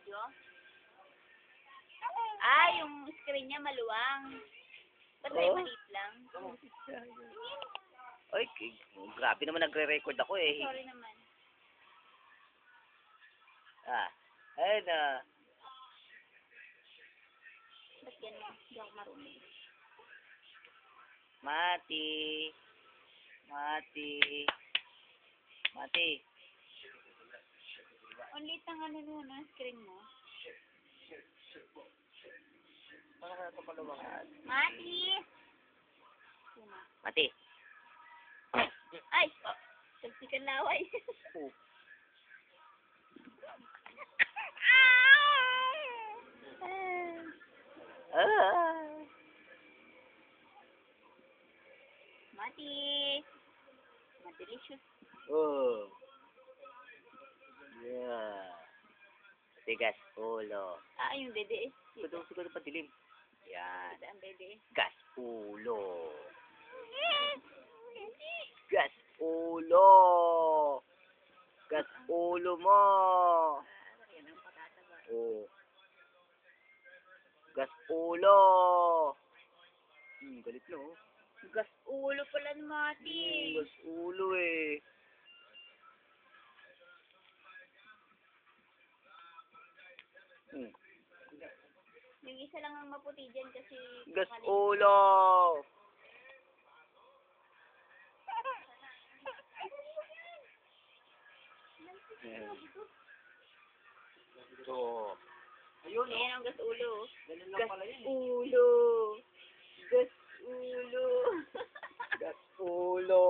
video? Ah, yung screen niya maluwang. Ba't may Oo. maliit lang? Ay, grabe naman nagre-record ako eh. Sorry naman. Ayun na. Ba't gano'n? Hindi ako marunong. Mati. Ang liit ng ano nun, ang screen mo. Ano kaya ito paluwang? Mati! Sino? Mati. Ay! Sagsikan laway. Oh. Mati! Madelicious. Oh. Yeah. Tigas ulo. Ah, yung dede. Siguro pa dilim. Yan. Ito ang dede. Gas ulo. Gas ulo. Gas ulo mo. Yan ang patataba. Oh. Gas ulo. Galit na oh. Gas ulo pala ni Mati. Gas ulo eh. Yung isa lang ang maputi dyan kasi... Gas ulo. Ito. Ayun, Ayan ang gas ulo. ganun lang Gas pala yun. ulo. Gas ulo. Gas ulo.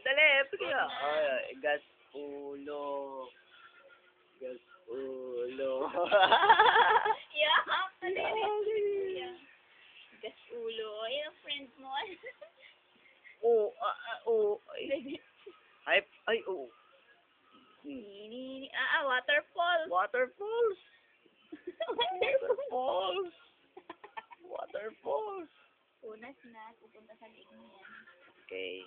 Dali, sige na. Gas ulo. Gas ulo. Yeah, yeah. Gas ulo. Ayan ang friend mo. Ay, oo. Waterfall. Waterfalls. Waterfalls. Waterfalls. Unas na. Pupunta sa liig mo yan. Okay.